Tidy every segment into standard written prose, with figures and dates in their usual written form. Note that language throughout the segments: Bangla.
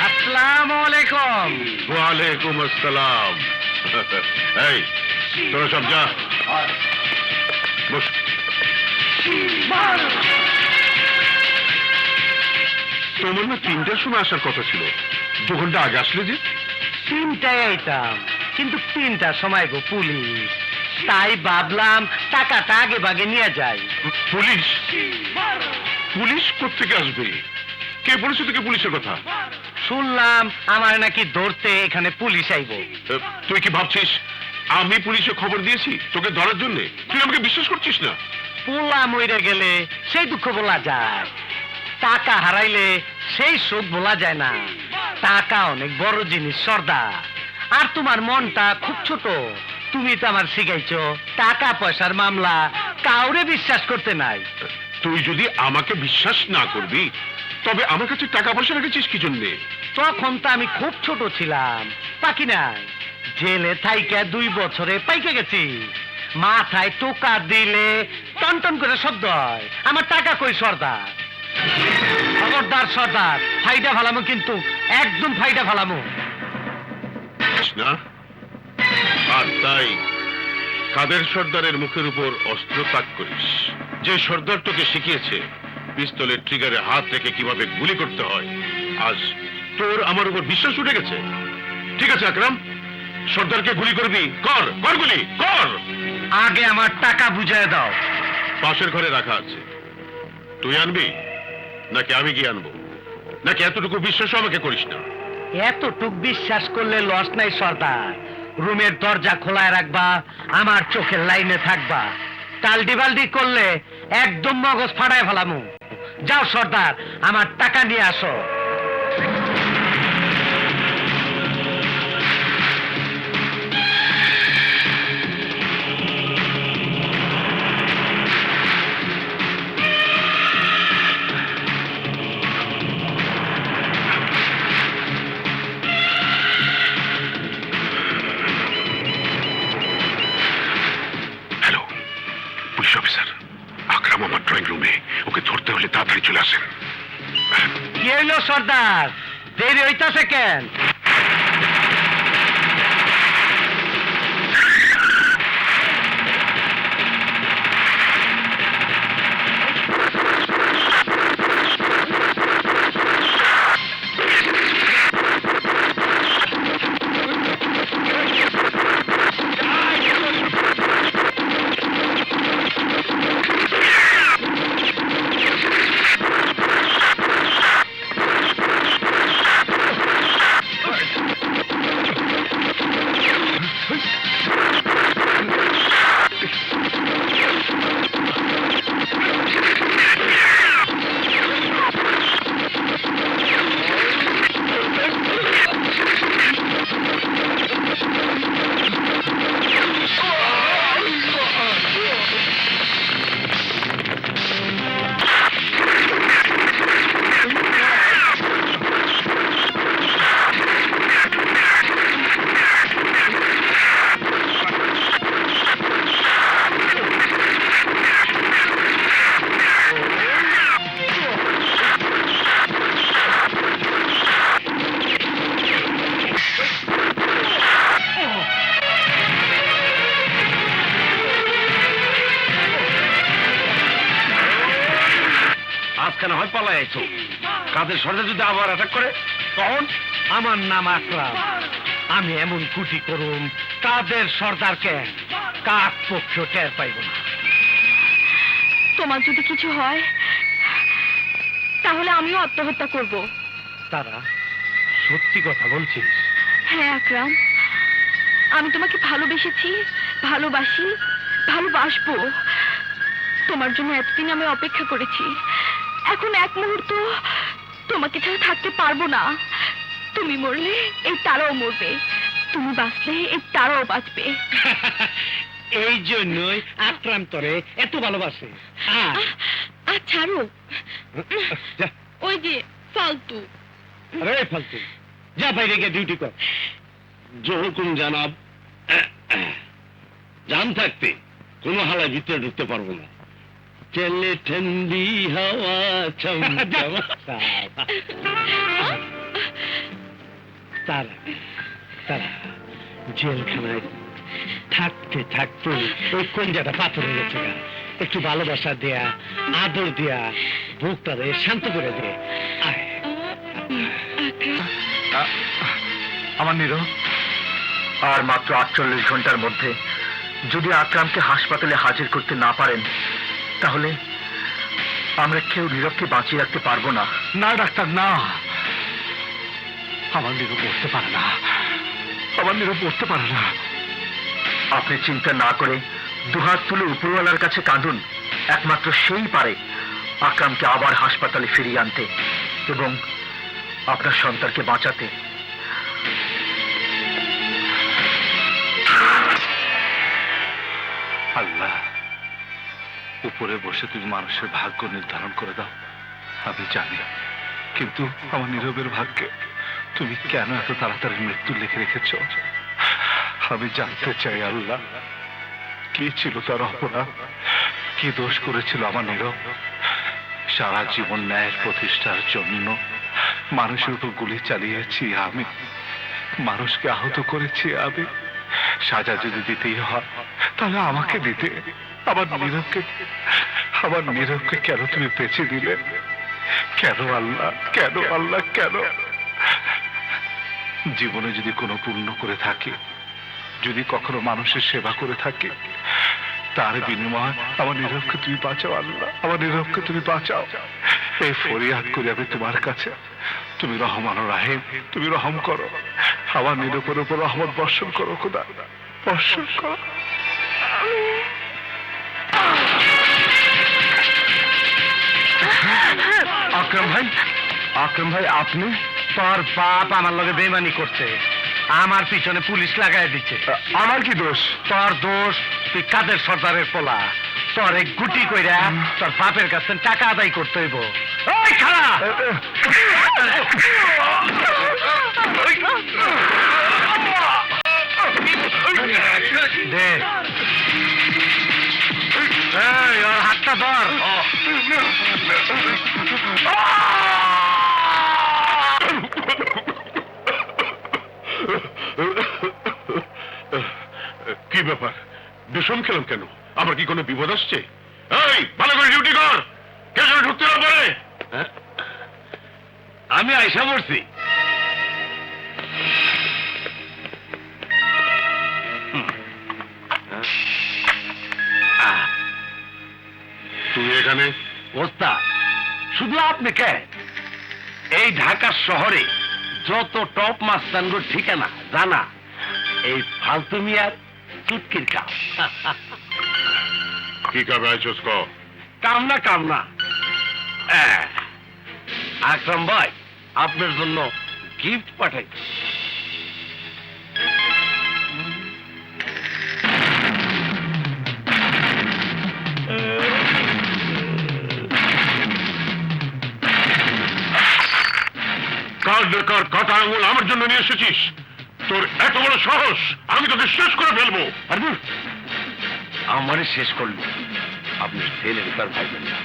আসসালামু আলাইকুম। ওয়ালাইকুম আসসালাম। এই তোরা সব যা, বস। তোমার না 3টার সময় আসার কথা ছিল, 2 ঘন্টা আগে আসলে যে। 3টায় আইতাম, কিন্তু 3টার সময় গো পুলিশ, তাই ভাবলাম টাকাটা আগে ভাগে নিয়ে যাই। পুলিশ? পুলিশ কোত্থেকে আসবে? কে বলেছে তোকে পুলিশের কথা? শুনলাম আমার নাকি ধরতে এখানে পুলিশ আইব। তুই কি ভাবছিস আমি পুলিশে খবর দিয়েছি তোকে ধরার জন্য? তুই আমাকে বিশ্বাস করছিস না? পোলা মইরে গেলে সেই দুঃখ বলা যায়, টাকা হারাইলে সেই শোক বলা যায় না। টাকা অনেক বড় জিনিস সর্দার, আর তোমার মনটা খুব ছোট। তুমি তো আমার শিখাইছো টাকা পয়সার মামলা কাউরে বিশ্বাস করতে নাই। তুই যদি আমাকে বিশ্বাস না করবি তবে আমার কাছে টাকা পয়সা রেখেছিস কি জন্যে? তখন তো আমি খুব ছোট ছিলাম, পাকি নাই। জেলে থাইকা 2 বছরে পাইকে গেছি। মাথায় টোকা দিলে টনটন করে শব্দ হয়। আমার টাকা কই সর্দার? খবরদার সর্দার, ফাইডা ফালামু, কিন্তু একদম ফাইডা ফালামু না। আর তাই কাদের সর্দারের মুখের উপর অস্ত্র তাক করিস, যে সর্দার তোকে শিখিয়েছে পিস্তলের ট্রিগারে হাত রেখে কিভাবে গুলি করতে হয়। আজ তোর আমার উপর বিশ্বাস উঠে গেছে। ঠিক আছে আকরাম, সর্দারকে গুলি করবি, কর কর গুলি কর। আগে আমার টাকা বুঝায় দাও। পাশের ঘরে রাখা আছে, তুই আনবি নাকি আমি গিয়ে আনবো? নাকি এতটুকু বিশ্বাস আমাকে করিস না? এতটুক বিশ্বাস করলে লস নাই সর্দার। রুমের দরজা খোলায় রাখবা, আমার চোখের লাইনে থাকবা। টালডি বালডি করলে একদম মগজ ফাড়ায় ফেলামু। যাও সর্দার, আমার টাকা নিয়ে আসো। Hello, police officer. আকরাম আমার ড্রয়িং রুমে, ওকে ধরতে হলে তাড়াতাড়ি চলে আসেন। কি হইল সর্দার, দেরি হইতাছে কেন? আজকে না হয় পালাইছো, কাদের সর্দার যদি আবার অ্যাটাক করে তখন? আমার নাম আকরাম। আমি এমন কুটি করুম কাদের সর্দারকে কাক পক্ষ টের পাইব না। তোমার যদি কিছু হয় তাহলে আমিও আত্মহত্যা করব। তারা সত্যি কথা বলছিস? হ্যাঁ আকরাম, আমি তোমাকে ভালোবেসেছি, ভালোবাসি, ভালোবাসবো। তোমার জন্য এতদিন আমি অপেক্ষা করেছি। এখন এক মুহূর্ত তোমাকে ছাড়া থাকতে পারবো না। তুমি মরলে এই তারাও মরবে, তুমি বাঁচলে এই তারাও বাঁচবে। এই জন্যই আকরাম তোরে এত ভালোবাসে। ছাড়ো, যা, ওই যে ফালতু। আরে ফালতু, যা বাইরে গিয়ে ডিউটি কর। जो हुकुम জানাব। জান থাকতে কোনো হালায় ভিতরে ঢুকতে পারবো না। चले ठंडी हवा चमचम তারা তারা জেলখানায় থাকতে থাকতে ওই কঞ্জাটা পাথর হয়ে গেছে গা। একটু ভালোবাসা দেয়া, আদর দেয়া, বুকটারে শান্ত করে দে। আয়। আমার নীরব, আর মাত্র 48 ঘন্টার মধ্যে যদি আকরামকে হাসপাতালে হাজির করতে না পারেন, তাহলে আমরা কেউ নীরবকে বাঁচিয়ে রাখতে পারবো না। না ডাক্তার না, আমার নীরব পড়তে পারে না, আমার নীরব পড়তে পারে না। আপনি চিন্তা না করে দুহাত তুলে উপরওয়ালার কাছে কাঁদুন। একমাত্র সেই পারে আকরামকে আবার হাসপাতালে ফিরিয়ে আনতে এবং আপনার সন্তানকে বাঁচাতে। আল্লাহ, উপরে বসে তুমি মানুষের ভাগ্য নির্ধারণ করে দাও, আমি জানি, কিন্তু আমার নীরবের ভাগ্যে তুমি কেন এত তাড়াতাড়ি মৃত্যু লিখে রেখেছ? আমি জানতে চাই আল্লাহ, কি ছিল তার অপরাধ, কি দোষ করেছিল আমার নীরব? সারা জীবন ন্যায়ের প্রতিষ্ঠার জন্য মানুষের উপর গুলি চালিয়েছি আমি, মানুষকে আহত করেছি আমি। সাজা যদি দিতেই হয় তাহলে আমাকে দিতে। আমার নীরবকে কেন তুমি বেঁচে দিলে? কেন আল্লাহ, কেন আল্লাহ, কেন? জীবনে যদি কোনো পুণ্য করে থাকি, যদি কখনো মানুষের সেবা করে থাকি, তার বিনিময় আমার নীরবকে তুমি বাঁচাও আল্লাহ, আমার নীরবকে তুমি বাঁচাও। এই ফরিয়াদ করি আমি তোমার কাছে। তুমি রহমান ও রাহিম, তুমি রহম করো, আমার নীরবের উপর রহমত বর্ষণ করো খোদা, বর্ষণ করো। আকরাম ভাই, আপনি? তোর বাপ আমার লগে বেইমানি করছে, আমার পিছনে পুলিশ লাগাই দিচ্ছে। আমার কি দোষ? তোর দোষ, তুই কাদের সর্দারের পোলা, তোর এক গুটি কইরা তোর বাপের কাছে টাকা আদায় করতে হইব। ওই খালা, দে এই, ওর হাতটা ধর। কি ব্যাপার, বিষম খেলাম কেন? আমার কি কোনো বিপদ আসছে? এই, ভালো করে ডিউটি কর, কে যেন ঢুকতে না পারে। আমি আইসা পড়ছি। তুই এখানে? ওস্তাদ, শুধু আপনি কে? এই ঢাকা শহরে যত টপ মাস্তানগুলোর ঠিকানা জানা এই ফালতু মিয়ার চুটকির কাম। কি কাবে আইছস ক? কাম না। আকরাম ভাই আপনার জন্য গিফট পাঠাইছি। কার দরকার কাটা আঙুল আমার জন্য নিয়ে এসেছিস? তোর এত বড় সাহস, আমি তোকে শেষ করে ফেলবো। আমারে শেষ করলো, আপনি ছেলের তার ভাইবেন না।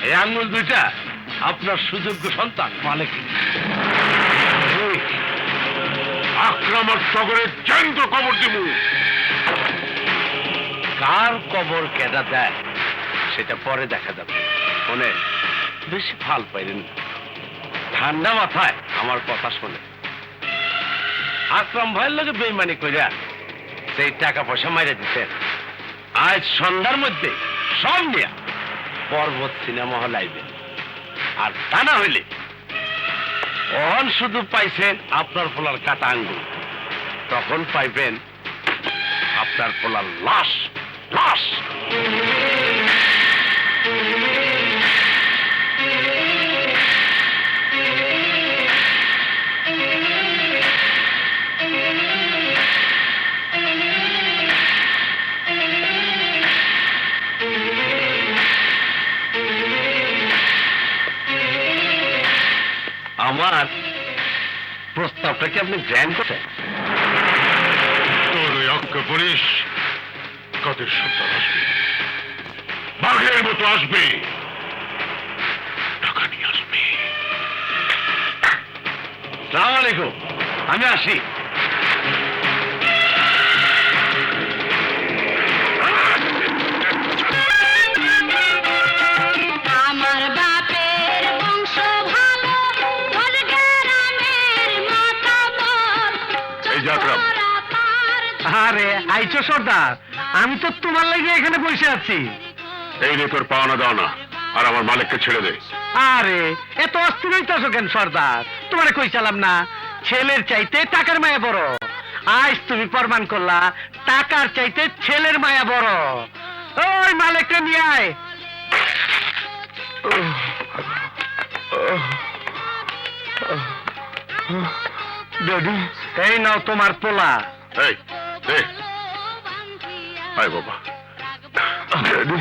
এই আঙ্গুল দুইটা আপনার সুযোগ্য সন্তান মালিক। আক্রমণ সগরে জ্যান্ত কবর দিব। কার কবর কেডা দেয় সেটা পরে দেখা যাবে। শোনে, বেশি ফাল পাইলেন না, ঠান্ডা মাথায় আমার কথা শোনে। আকরাম ভাইয়ের লোকে বেইমানি কইরা সেই টাকা পয়সা মাইরে দিতেন, আজ সন্ধ্যার মধ্যে সব নিয়ে পর্বত সিনেমা হল আইবেন। আর তা না হইলে অন শুধু পাইছেন আপনার পোলার কাটা আঙ্গুল, তখন পাইবেন আপনার পোলার লাশ। লাশ আমার প্রস্তাবটা কি আপনি গ্রহণ করছেন? তোর ওই অপেক্ষা করিস, কাদের সর্দার আসবে, বাঘের মতো আসবে, টাকা নিয়ে আসবে। সালাম আলাইকুম, আমি আসি। আমার বাপের বংশ ভালো, ওর গ্রামের মাতাবর। এই যে আকরাম। আরে আইছো সর্দার, আমি তো তোমার লাগে এখানে বসে আছি। এই নে তোর পাওনা দাওনা, আর আমার মালিককে ছেড়ে দে। আরে এত অস্থির হইতেছো কেন সর্দার? তোমারে কইছিলাম না ছেলের চাইতে টাকার মায়া বড়। আজ তুমি প্রমাণ করলা টাকার চাইতে ছেলের মায়া বড়। ওই মালিককে নিয়ে আয়। ড্যাডি, এই নাও তোমার পোলা। এই দে, আয় বাবা। ড্যাডি,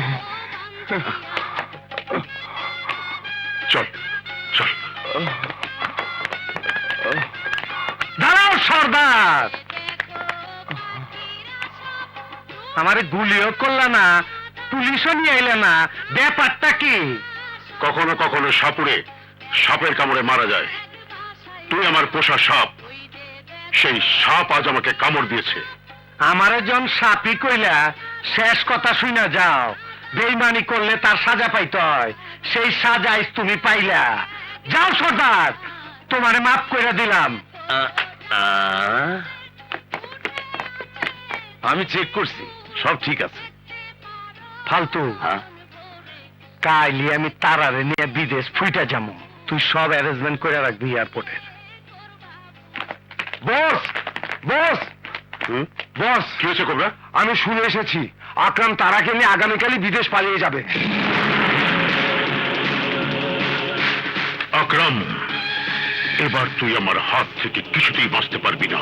চল চল। দাঁড়াও সর্দার, আমারে গুলিও করলা না, পুলিশও নিয়ে আইলে না, ব্যাপারটা কি? কখনো কখনো সাপুড়ে সাপের কামড়ে মারা যায়। তুই আমার পোষা সাপ, সেই সাপ আজ আমাকে কামড় দিয়েছে। আমারে জন সাপি কইলা শেষ কথা শুনা যাও। বেইমানি করলে তার সাজা পাইতে হয়, সেই সাজা আইজ তুমি পাইলা। যাও সর্দার, তোমারে মাফ কইরা দিলাম। আমি চেক করছি, সব ঠিক আছে। ফালতু হ্যাঁ, কাইলি আমি তারারে নিয়ে বিদেশ ফুইটা যাবো। তুই সব অ্যারেঞ্জমেন্ট করে রাখবি এয়ারপোর্টের। বস, বস, বস, কি হয়েছে কোবরা? আমি শুনে এসেছি আকরাম তারাকে নিয়ে আগামীকালই বিদেশ পালিয়ে যাবে। আকরাম, এবার তুই আমার হাত থেকে কিছুতেই বাঁচতে পারবি না।